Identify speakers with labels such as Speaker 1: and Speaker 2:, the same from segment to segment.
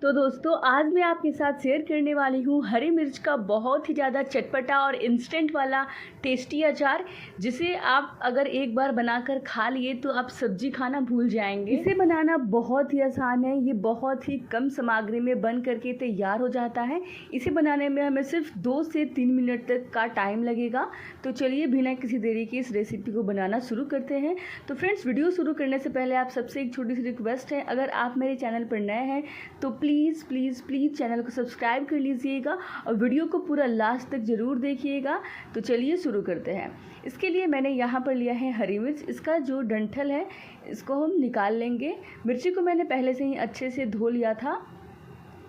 Speaker 1: तो दोस्तों आज मैं आपके साथ शेयर करने वाली हूँ हरी मिर्च का बहुत ही ज़्यादा चटपटा और इंस्टेंट वाला टेस्टी अचार, जिसे आप अगर एक बार बनाकर खा लिए तो आप सब्जी खाना भूल जाएंगे। इसे बनाना बहुत ही आसान है, ये बहुत ही कम सामग्री में बन करके तैयार हो जाता है। इसे बनाने में हमें सिर्फ 2 से 3 मिनट तक का टाइम लगेगा। तो चलिए बिना किसी देरी के इस रेसिपी को बनाना शुरू करते हैं। तो फ्रेंड्स, वीडियो शुरू करने से पहले आप सबसे एक छोटी सी रिक्वेस्ट है, अगर आप मेरे चैनल पर नए हैं तो प्लीज़ प्लीज़ प्लीज़ चैनल को सब्सक्राइब कर लीजिएगा और वीडियो को पूरा लास्ट तक ज़रूर देखिएगा। तो चलिए शुरू करते हैं। इसके लिए मैंने यहाँ पर लिया है हरी मिर्च। इसका जो डंठल है इसको हम निकाल लेंगे। मिर्ची को मैंने पहले से ही अच्छे से धो लिया था।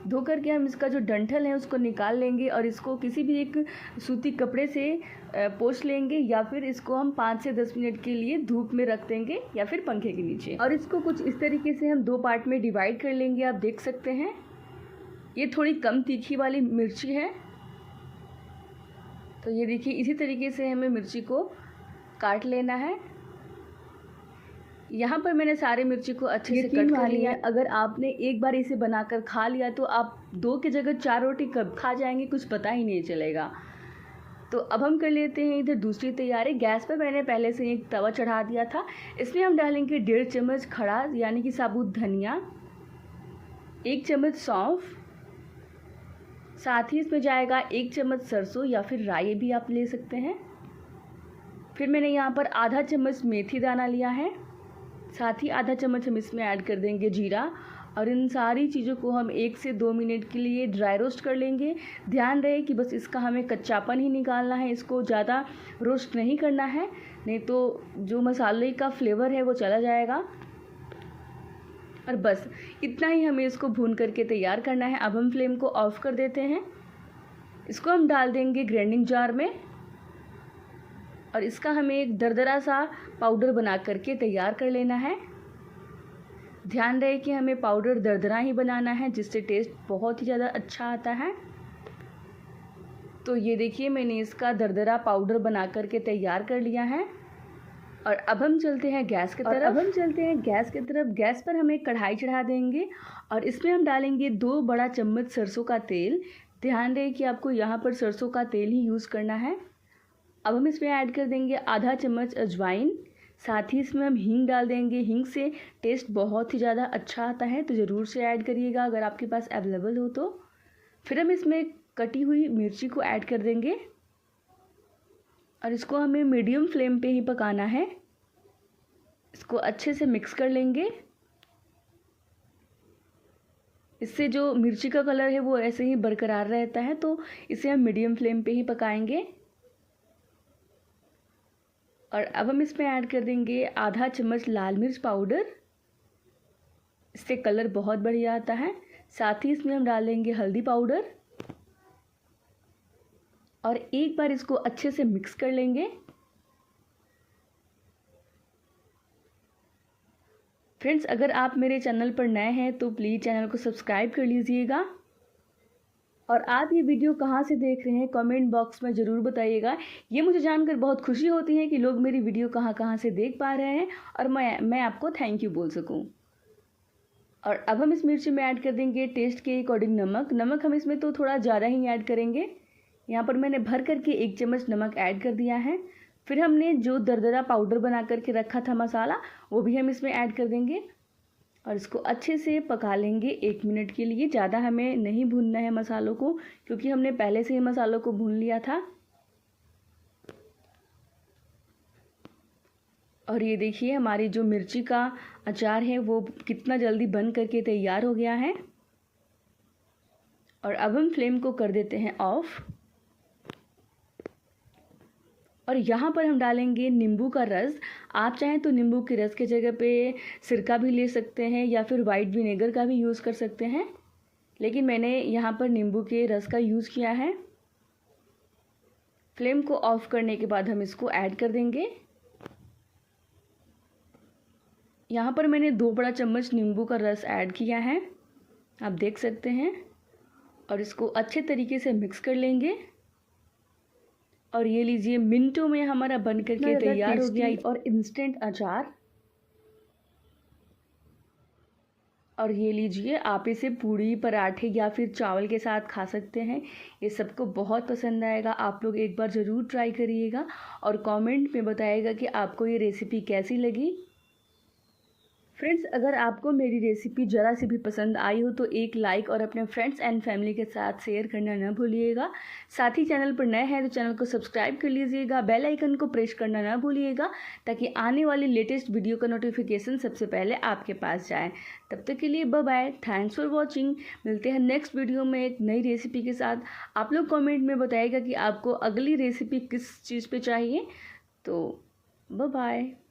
Speaker 1: धो करके हम इसका जो डंठल है उसको निकाल लेंगे और इसको किसी भी एक सूती कपड़े से पोंछ लेंगे, या फिर इसको हम 5 से 10 मिनट के लिए धूप में रख देंगे या फिर पंखे के नीचे। और इसको कुछ इस तरीके से हम 2 पार्ट में डिवाइड कर लेंगे। आप देख सकते हैं ये थोड़ी कम तीखी वाली मिर्ची है। तो ये देखिए, इसी तरीके से हमें मिर्ची को काट लेना है। यहाँ पर मैंने सारे मिर्ची को अच्छे से कट कर लिया है। अगर आपने एक बार इसे बनाकर खा लिया तो आप 2 की जगह 4 रोटी कब खा जाएंगे कुछ पता ही नहीं चलेगा। तो अब हम कर लेते हैं इधर दूसरी तैयारी। गैस पर मैंने पहले से एक तवा चढ़ा दिया था। इसमें हम डालेंगे 1.5 चम्मच खड़ा यानी कि साबुत धनिया, 1 चम्मच सौंफ, साथ ही इसमें जाएगा 1 चम्मच सरसों या फिर राई भी आप ले सकते हैं। फिर मैंने यहाँ पर आधा चम्मच मेथी दाना लिया है, साथ ही आधा चम्मच हम इसमें ऐड कर देंगे जीरा। और इन सारी चीज़ों को हम 1 से 2 मिनट के लिए ड्राई रोस्ट कर लेंगे। ध्यान रहे कि बस इसका हमें कच्चापन ही निकालना है, इसको ज़्यादा रोस्ट नहीं करना है, नहीं तो जो मसाले का फ्लेवर है वो चला जाएगा। और बस इतना ही हमें इसको भून करके तैयार करना है। अब हम फ्लेम को ऑफ कर देते हैं। इसको हम डाल देंगे ग्राइंडिंग जार में और इसका हमें एक दरदरा सा पाउडर बना करके तैयार कर लेना है। ध्यान रहे कि हमें पाउडर दरदरा ही बनाना है, जिससे टेस्ट बहुत ही ज़्यादा अच्छा आता है। तो ये देखिए, मैंने इसका दरदरा पाउडर बना करके तैयार कर लिया है। और अब हम चलते हैं गैस की तरफ। गैस पर हम एक कढ़ाई चढ़ा देंगे और इसमें हम डालेंगे 2 बड़ा चम्मच सरसों का तेल। ध्यान रहे कि आपको यहाँ पर सरसों का तेल ही यूज़ करना है। अब हम इसमें ऐड कर देंगे आधा चम्मच अजवाइन, साथ ही इसमें हम हींग डाल देंगे। हींग से टेस्ट बहुत ही ज़्यादा अच्छा आता है, तो ज़रूर से ऐड करिएगा अगर आपके पास अवेलेबल हो तो। फिर हम इसमें कटी हुई मिर्ची को ऐड कर देंगे और इसको हमें मीडियम फ्लेम पे ही पकाना है। इसको अच्छे से मिक्स कर लेंगे। इससे जो मिर्ची का कलर है वो ऐसे ही बरकरार रहता है, तो इसे हम मीडियम फ्लेम पे ही पकाएंगे। और अब हम इसमें ऐड कर देंगे आधा चम्मच लाल मिर्च पाउडर। इससे कलर बहुत बढ़िया आता है। साथ ही इसमें हम डालेंगे हल्दी पाउडर और एक बार इसको अच्छे से मिक्स कर लेंगे। फ्रेंड्स, अगर आप मेरे चैनल पर नए हैं तो प्लीज़ चैनल को सब्सक्राइब कर लीजिएगा। और आप ये वीडियो कहाँ से देख रहे हैं कमेंट बॉक्स में ज़रूर बताइएगा। ये मुझे जानकर बहुत खुशी होती है कि लोग मेरी वीडियो कहाँ से देख पा रहे हैं और मैं आपको थैंक यू बोल सकूं। और अब हम इस मिर्ची में ऐड कर देंगे टेस्ट के अकॉर्डिंग नमक हम इसमें तो थोड़ा ज़्यादा ही ऐड करेंगे। यहाँ पर मैंने भर करके 1 चम्मच नमक ऐड कर दिया है। फिर हमने जो दरदरा पाउडर बना करके रखा था मसाला, वो भी हम इसमें ऐड कर देंगे और इसको अच्छे से पका लेंगे 1 मिनट के लिए। ज़्यादा हमें नहीं भूनना है मसालों को, क्योंकि हमने पहले से ही मसालों को भून लिया था। और ये देखिए, हमारी जो मिर्ची का अचार है वो कितना जल्दी बन करके तैयार हो गया है। और अब हम फ्लेम को कर देते हैं ऑफ। और यहाँ पर हम डालेंगे नींबू का रस। आप चाहें तो नींबू के रस के जगह पे सिरका भी ले सकते हैं या फिर वाइट विनेगर का भी यूज़ कर सकते हैं, लेकिन मैंने यहाँ पर नींबू के रस का यूज़ किया है। फ्लेम को ऑफ करने के बाद हम इसको ऐड कर देंगे। यहाँ पर मैंने 2 बड़ा चम्मच नींबू का रस ऐड किया है, आप देख सकते हैं। और इसको अच्छे तरीके से मिक्स कर लेंगे। और ये लीजिए, मिनटों में हमारा बन करके तैयार हो गया और इंस्टेंट अचार। और ये लीजिए, आप इसे पूड़ी, पराठे या फिर चावल के साथ खा सकते हैं। ये सबको बहुत पसंद आएगा। आप लोग एक बार ज़रूर ट्राई करिएगा और कमेंट में बताइएगा कि आपको ये रेसिपी कैसी लगी। फ्रेंड्स, अगर आपको मेरी रेसिपी ज़रा सी भी पसंद आई हो तो एक लाइक और अपने फ्रेंड्स एंड फैमिली के साथ शेयर करना न भूलिएगा। साथ ही चैनल पर नए हैं तो चैनल को सब्सक्राइब कर लीजिएगा, बेल आइकन को प्रेस करना न भूलिएगा ताकि आने वाली लेटेस्ट वीडियो का नोटिफिकेशन सबसे पहले आपके पास जाए। तब तक के लिए bye bye, thanks for watching. मिलते हैं नेक्स्ट वीडियो में एक नई रेसिपी के साथ। आप लोग कॉमेंट में बताइएगा कि आपको अगली रेसिपी किस चीज़ पर चाहिए। तो बाय बाय।